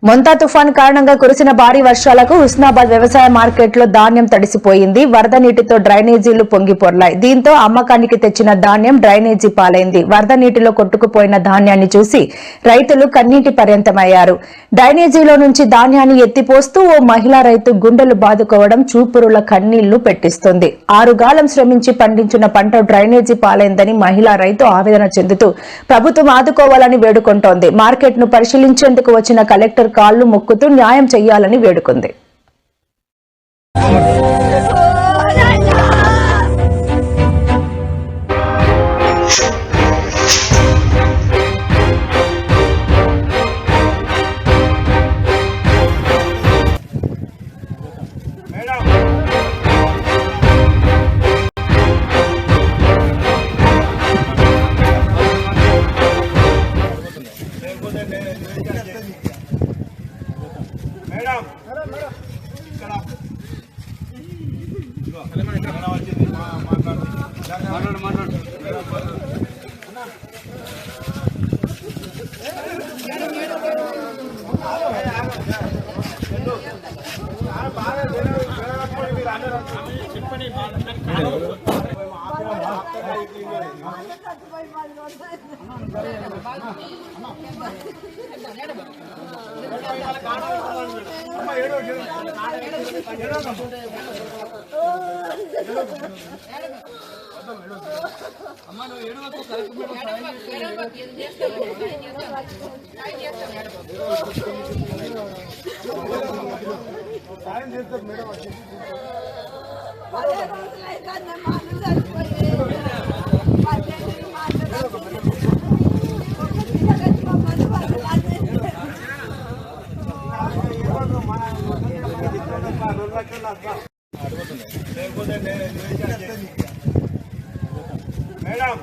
మొంతా తుఫాన్ కారణంగా కురిసిన భారీ వర్షాలకు హుస్నాబాద్ వ్యవసాయ మార్కెట్లో ధాన్యం తడిసిపోయింది. వరద నీటితో డ్రైనేజీలు పొంగిపొర్లాయి. దీంతో అమ్మకానికి తెచ్చిన ధాన్యం డ్రైనేజీ పాలైంది. వరద నీటిలో కొట్టుకుపోయిన ధాన్యాన్ని చూసి రైతులు కన్నీటి పర్యంతమయ్యారు. డ్రైనేజీలో నుంచి ధాన్యాన్ని ఎత్తిపోస్తూ ఓ మహిళా రైతు గుండెలు బాదుకోవడం చూపురుల కన్నీళ్లు పెట్టిస్తుంది. 6 గాలం శ్రమించి పండించిన పంట డ్రైనేజీ పాలైందని మహిళా రైతు ఆవేదన చెందుతూ ప్రభుత్వం ఆదుకోవాలని వేడుకుంటోంది. మార్కెట్ ను పరిశీలించేందుకు వచ్చిన కలెక్టర్ కాళ్లు మొక్కుతూ న్యాయం చేయాలని వేడుకుంది. మేడం